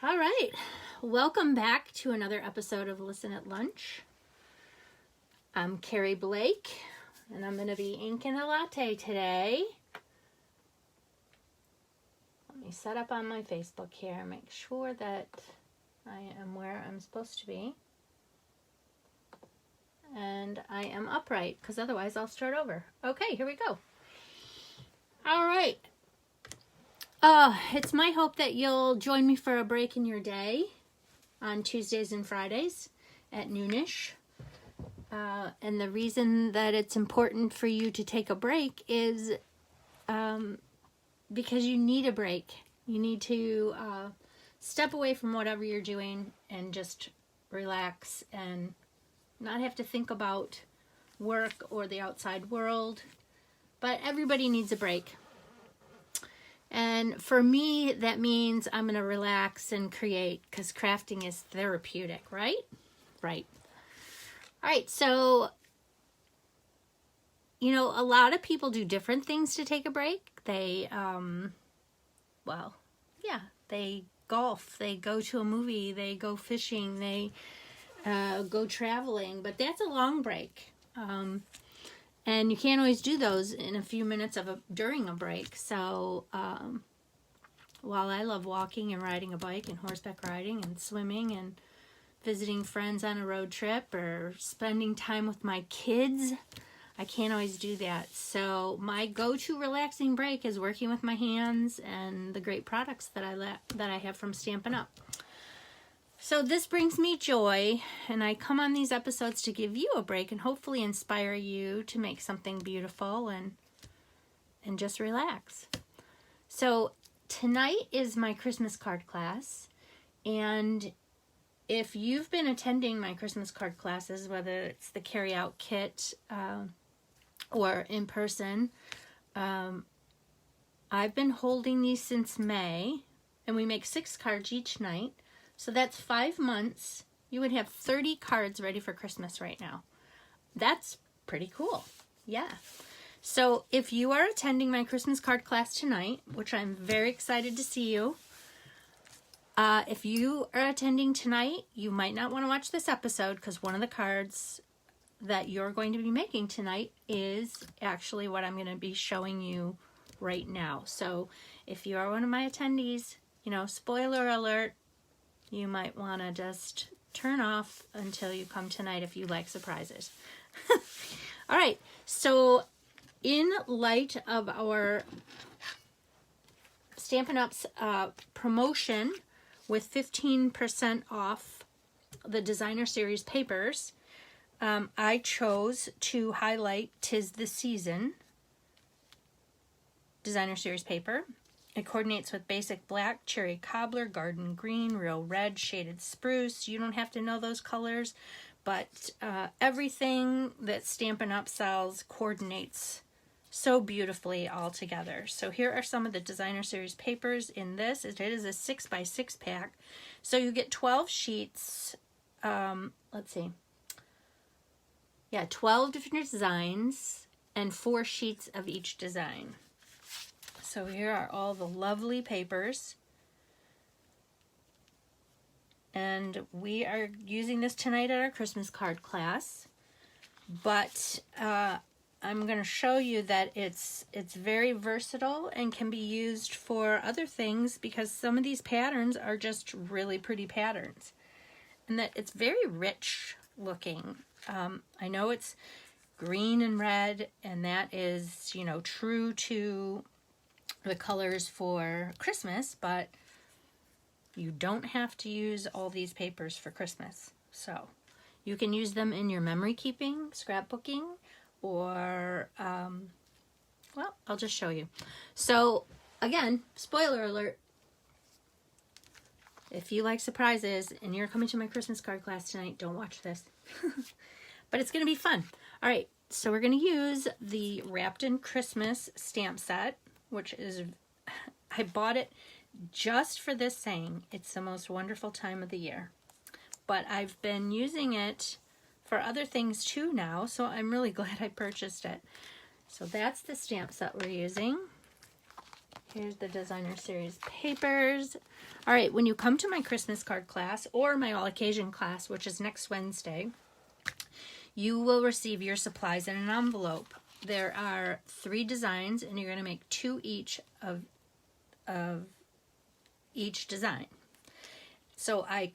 All right, welcome back to another episode of Listen at Lunch. I'm Keri Blake, and I'm going to be inking a latte today. Let me set up on my Facebook here, make sure that I am where I'm supposed to be. And I am upright, because otherwise I'll start over. Okay, here we go. All right. It's my hope that you'll join me for a break in your day on Tuesdays and Fridays at noonish. And the reason that it's important for you to take a break is because you need a break. You need to step away from whatever you're doing and just relax and not have to think about work or the outside world. But everybody needs a break. And for me, that means I'm going to relax and create because crafting is therapeutic, right? Right. All right, so, you know, a lot of people do different things to take a break. They, they golf, they go to a movie, they go fishing, they go traveling, but that's a long break. And you can't always do those in a few minutes during a break. So while I love walking and riding a bike and horseback riding and swimming and visiting friends on a road trip or spending time with my kids, I can't always do that. So my go-to relaxing break is working with my hands and the great products that I have from Stampin' Up. So this brings me joy, and I come on these episodes to give you a break and hopefully inspire you to make something beautiful and just relax. So tonight is my Christmas card class, and if you've been attending my Christmas card classes, whether it's the carryout kit or in person, I've been holding these since May, and we make 6 cards each night. So that's 5 months. You would have 30 cards ready for Christmas right now. That's pretty cool. Yeah. So if you are attending my Christmas card class tonight, which I'm very excited to see you, if you are attending tonight, you might not want to watch this episode because one of the cards that you're going to be making tonight is actually what I'm going to be showing you right now. So if you are one of my attendees, you know, spoiler alert, you might want to just turn off until you come tonight if you like surprises. All right, so in light of our Stampin' Up's promotion with 15% off the Designer Series papers, I chose to highlight 'Tis the Season Designer Series paper. It coordinates with basic black, cherry cobbler, garden green, real red, shaded spruce. You don't have to know those colors, but everything that Stampin' Up sells coordinates so beautifully all together. So here are some of the Designer Series papers in this. It is a 6x6 pack. So you get 12 sheets. Let's see. Yeah, 12 different designs and 4 sheets of each design. So here are all the lovely papers. And we are using this tonight at our Christmas card class. But I'm going to show you that it's very versatile and can be used for other things because some of these patterns are just really pretty patterns. And that it's very rich looking. I know it's green and red, and that is, you know, true to the colors for Christmas, but you don't have to use all these papers for Christmas. So you can use them in your memory keeping, scrapbooking, or, well, I'll just show you. So again, spoiler alert, if you like surprises and you're coming to my Christmas card class tonight, don't watch this. But it's going to be fun. All right, so we're going to use the Wrapped in Christmas stamp set, which is, I bought it just for this saying, it's the most wonderful time of the year. But I've been using it for other things too now, so I'm really glad I purchased it. So that's the stamp set we're using. Here's the designer series papers. All right, when you come to my Christmas card class or my all occasion class, which is next Wednesday, you will receive your supplies in an envelope. There are 3 designs, and you're going to make 2 each of each design. So I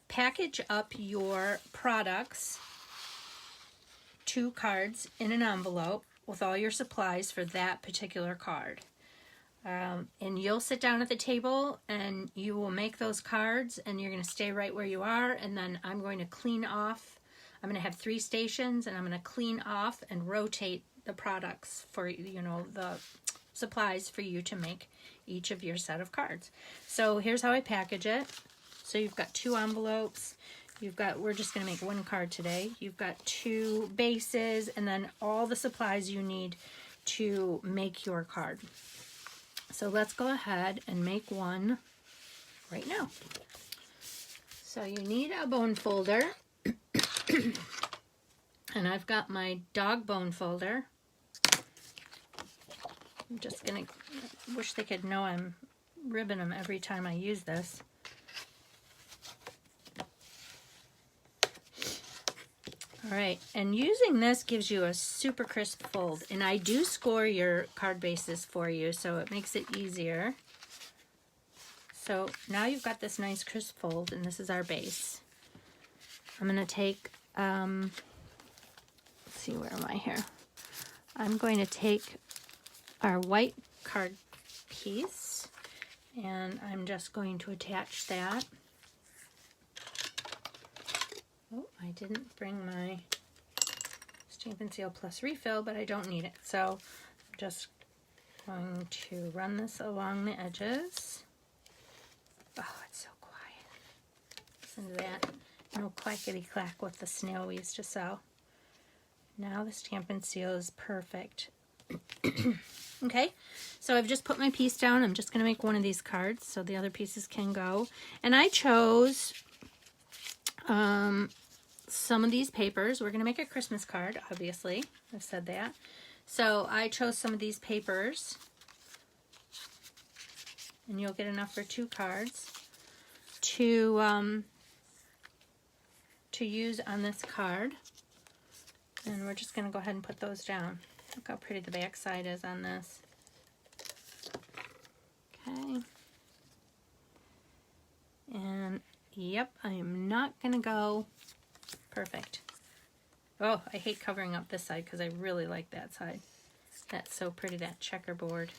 package up your products, 2 cards in an envelope with all your supplies for that particular card. And you'll sit down at the table and you will make those cards, and you're going to stay right where you are, and then I'm going to clean off. I'm going to have 3 stations, and I'm going to clean off and rotate the products for, you know, the supplies for you to make each of your set of cards. So here's how I package it. So you've got 2 envelopes. You've got, we're just going to make 1 card today. You've got 2 bases, and then all the supplies you need to make your card. So let's go ahead and make one right now. So you need a bone folder. And I've got my dog bone folder. I'm just going to, wish they could know I'm ribbing them every time I use this. All right, and using this gives you a super crisp fold, and I do score your card bases for you, so it makes it easier. So now you've got this nice crisp fold, and this is our base. I'm going to take, let's see, where am I here? I'm going to take our white card piece, and I'm just going to attach that. Oh, I didn't bring my Stampin' Seal Plus refill, but I don't need it. So I'm just going to run this along the edges. Oh, it's so quiet. Listen to that. No clackety-clack with the snail we used to sell. Now the Stampin' Seal is perfect. Okay, so I've just put my piece down. I'm just going to make one of these cards so the other pieces can go. And I chose some of these papers. We're going to make a Christmas card, obviously. I've said that. So I chose some of these papers. And you'll get enough for 2 cards to use on this card. And we're just going to go ahead and put those down. Look how pretty the back side is on this. Okay. And yep, I am not going to go perfect. Oh, I hate covering up this side because I really like that side. That's so pretty, that checkerboard.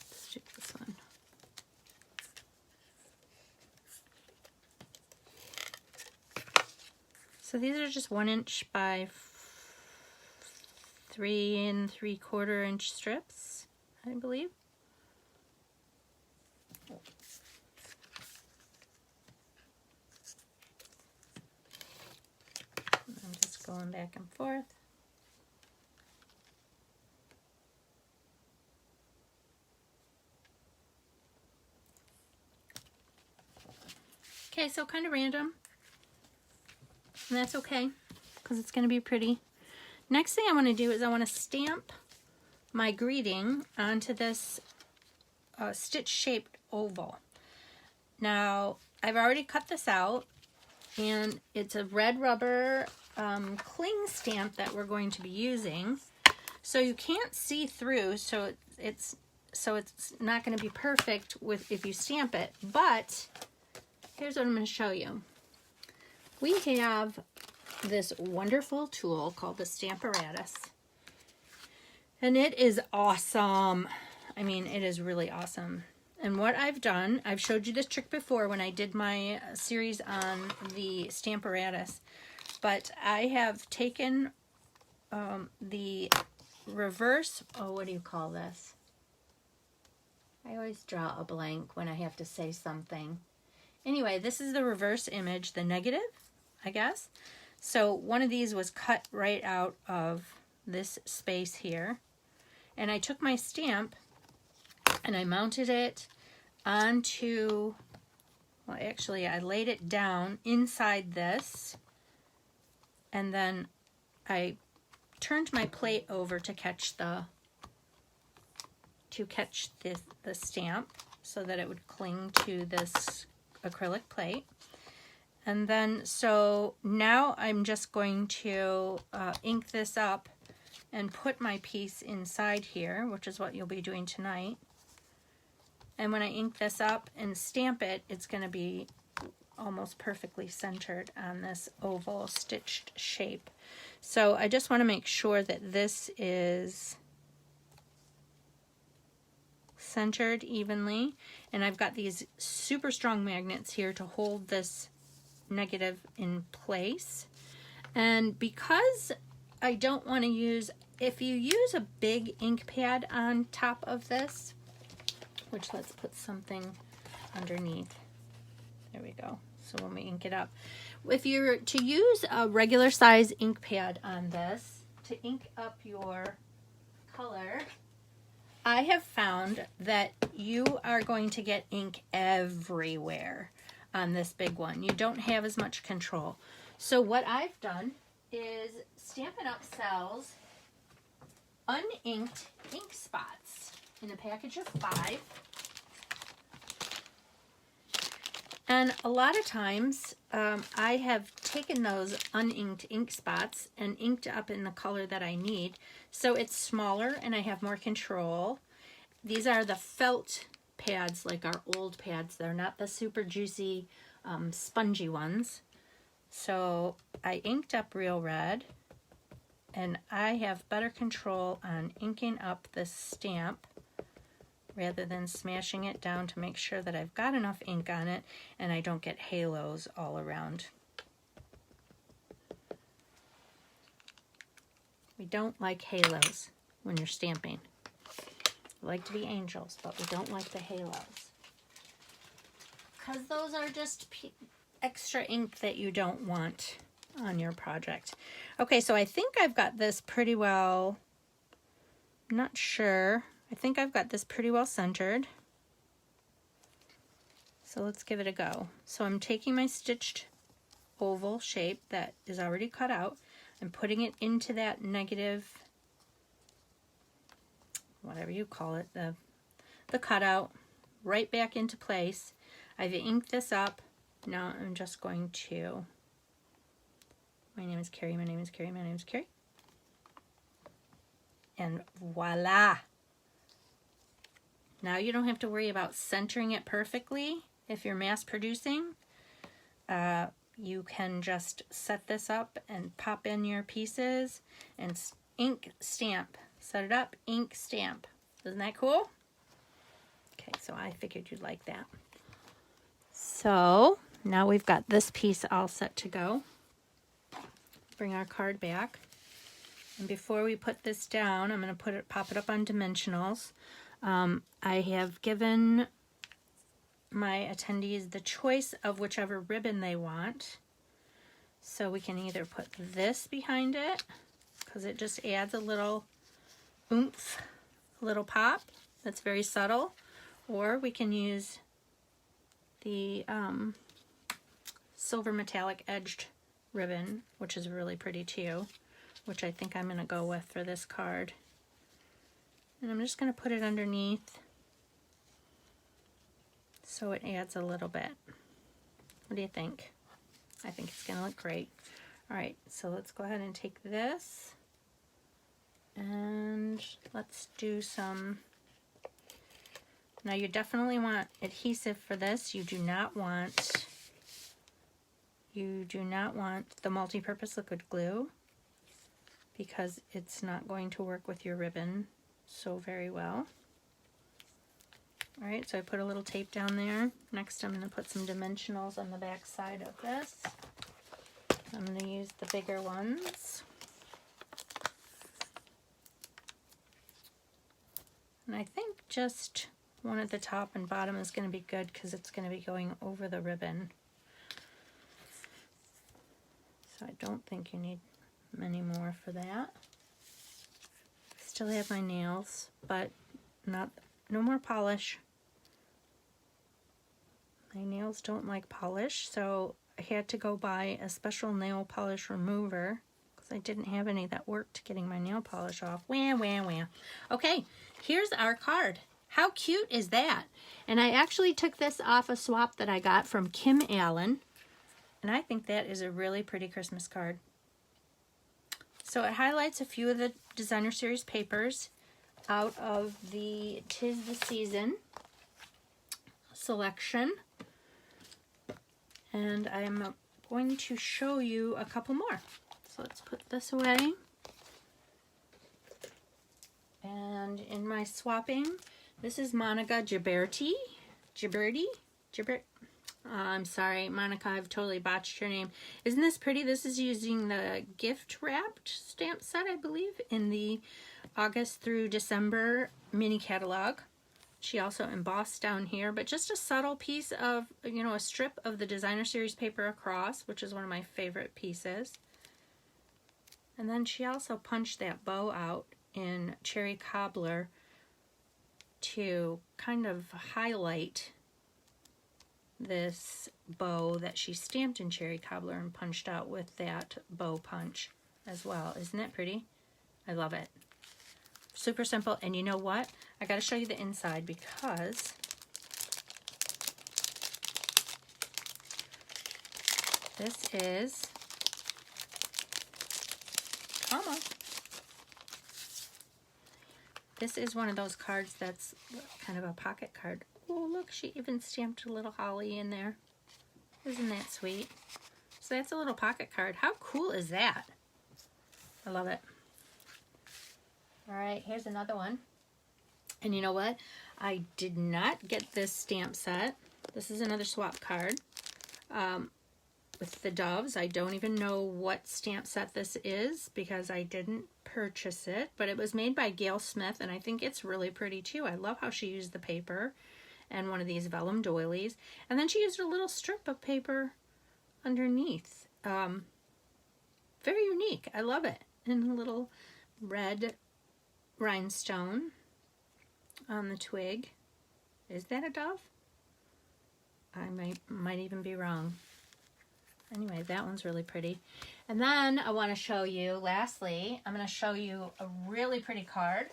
Let's do this one. So these are just 1 inch by 3 3/4 inch strips, I believe. I'm just going back and forth. Okay, so kind of random. And that's okay, because it's going to be pretty. Next thing I want to do is I want to stamp my greeting onto this stitch-shaped oval. Now, I've already cut this out, and it's a red rubber cling stamp that we're going to be using. So you can't see through, so it's not going to be perfect with if you stamp it. But here's what I'm going to show you. We have this wonderful tool called the Stamparatus, and it is awesome. I mean, it is really awesome. And what I've done, I've showed you this trick before when I did my series on the Stamparatus, but I have taken the reverse, oh, what do you call this? I always draw a blank when I have to say something. Anyway, this is the reverse image, the negative, I guess. So one of these was cut right out of this space here. And I took my stamp and I mounted it onto well, actually I laid it down inside this, and then I turned my plate over to catch the stamp so that it would cling to this acrylic plate. And then, so now I'm just going to ink this up and put my piece inside here, which is what you'll be doing tonight. And when I ink this up and stamp it, it's going to be almost perfectly centered on this oval stitched shape. So I just want to make sure that this is centered evenly, and I've got these super strong magnets here to hold this negative in place. And because I don't want to use, if you use a big ink pad on top of this, which let's put something underneath, there we go, so when we ink it up, if you're to use a regular size ink pad on this to ink up your color, I have found that you are going to get ink everywhere on this big one. You don't have as much control. So what I've done is Stampin' Up! Sells uninked ink spots in a package of 5. And a lot of times I have taken those uninked ink spots and inked up in the color that I need. So it's smaller and I have more control. These are the felt pads, like our old pads. They're not the super juicy, spongy ones. So I inked up real red, and I have better control on inking up this stamp rather than smashing it down to make sure that I've got enough ink on it and I don't get halos all around. We don't like halos when you're stamping. We like to be angels, but we don't like the halos, because those are just extra ink that you don't want on your project. Okay, so I think I've got this pretty well, I'm not sure. I think I've got this pretty well centered. So let's give it a go. So I'm taking my stitched oval shape that is already cut out and putting it into that negative, whatever you call it, the cutout, right back into place. I've inked this up. Now I'm just going to, my name is Keri, my name is Keri, my name is Keri. And voila! Now you don't have to worry about centering it perfectly. If you're mass producing, you can just set this up and pop in your pieces and ink, stamp. Set it up, ink, stamp. Isn't that cool? Okay, so I figured you'd like that. So now we've got this piece all set to go. Bring our card back. And before we put this down, I'm going to pop it up on dimensionals. I have given my attendees the choice of whichever ribbon they want. So we can either put this behind it, because it just adds a little oomph, a little pop that's very subtle, or we can use the silver metallic edged ribbon, which is really pretty too, which I think I'm going to go with for this card. And I'm just going to put it underneath so it adds a little bit. What do you think? I think it's going to look great. All right, so let's go ahead and take this and let's do some. Now you definitely want adhesive for this. You do not want the multi-purpose liquid glue, because it's not going to work with your ribbon so very well. All right, so I put a little tape down there. Next I'm going to put some dimensionals on the back side of this. I'm going to use the bigger ones. And I think just one at the top and bottom is going to be good, because it's going to be going over the ribbon. So I don't think you need many more for that. Still have my nails, but no more polish. My nails don't like polish, so I had to go buy a special nail polish remover because I didn't have any that worked getting my nail polish off. Wah, wah, wah. Okay, here's our card. How cute is that? And I actually took this off a swap that I got from Kim Allen, and I think that is a really pretty Christmas card. So it highlights a few of the Designer Series papers out of the 'Tis the Season selection. And I'm going to show you a couple more. So let's put this away. And in my swapping, this is Monica Ghiberti. I'm sorry, Monica, I've totally botched your name. Isn't this pretty? This is using the gift wrapped stamp set, I believe, in the August through December mini catalog. She also embossed down here, but just a subtle piece of, you know, a strip of the Designer Series paper across, which is one of my favorite pieces. And then she also punched that bow out in Cherry Cobbler to kind of highlight this bow that she stamped in Cherry Cobbler and punched out with that bow punch as well. Isn't that pretty? I love it. Super simple. And you know what? I got to show you the inside because this is, come on. This is one of those cards that's kind of a pocket card. Oh, look, she even stamped a little holly in there. Isn't that sweet? So that's a little pocket card. How cool is that? I love it. All right, here's another one. And you know what? I did not get this stamp set. This is another swap card with the doves. I don't even know what stamp set this is because I didn't purchase it, but it was made by Gail Smith, and I think it's really pretty too. I love how she used the paper and one of these vellum doilies, and then she used a little strip of paper underneath. Very unique. I love it. And a little red rhinestone on the twig. Is that a dove? I might even be wrong. Anyway, that one's really pretty. And then I want to show you, lastly, I'm going to show you a really pretty card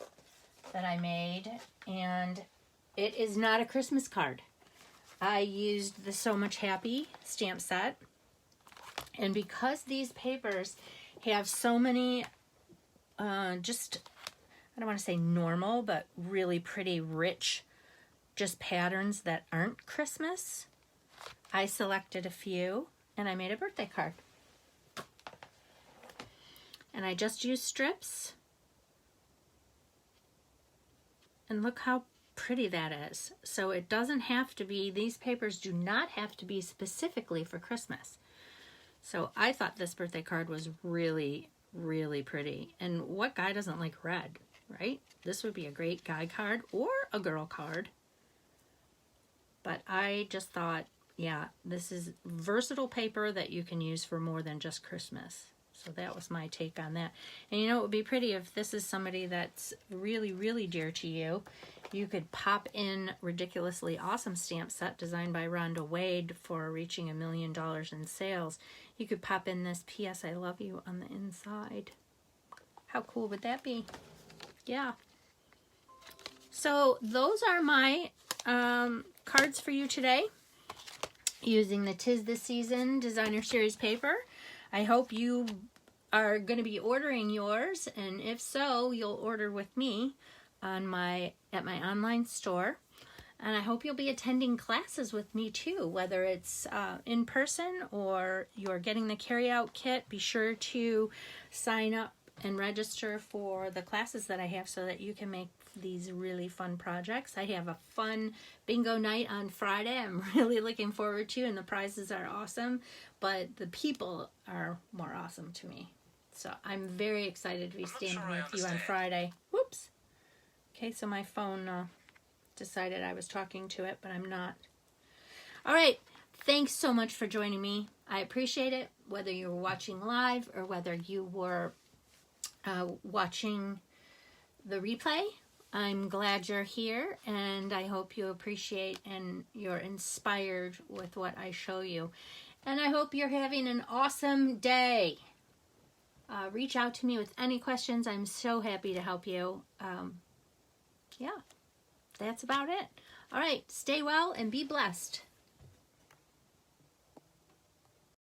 that I made, and it is not a Christmas card. I used the So Much Happy stamp set, and because these papers have so many just, I don't want to say normal, but really pretty rich just patterns that aren't Christmas, I selected a few and I made a birthday card. And I just used strips. And look how pretty that is. So it doesn't have to be, these papers do not have to be specifically for Christmas. So I thought this birthday card was really, really pretty. And what guy doesn't like red, right? This would be a great guy card or a girl card. But I just thought, yeah, this is versatile paper that you can use for more than just Christmas. So that was my take on that. And you know, it would be pretty if this is somebody that's really, really dear to you. You could pop in Ridiculously Awesome stamp set designed by Rhonda Wade for reaching $1 million in sales. You could pop in this P.S. I Love You on the inside. How cool would that be? Yeah. So those are my cards for you today using the 'Tis the Season Designer Series paper. I hope you are going to be ordering yours, and if so, you'll order with me on at my online store. And I hope you'll be attending classes with me too, whether it's in person or you're getting the carryout kit. Be sure to sign up and register for the classes that I have so that you can make these really fun projects. I have a fun bingo night on Friday I'm really looking forward to, and the prizes are awesome, but the people are more awesome to me. So I'm very excited to be standing with you on Friday. Whoops. Okay, so my phone decided I was talking to it, but I'm not. All right, thanks so much for joining me. I appreciate it, whether you were watching live or whether you were watching the replay I'm glad you're here, and I hope you appreciate and you're inspired with what I show you. And I hope you're having an awesome day. Reach out to me with any questions. I'm so happy to help you. Yeah, that's about it. All right, stay well and be blessed.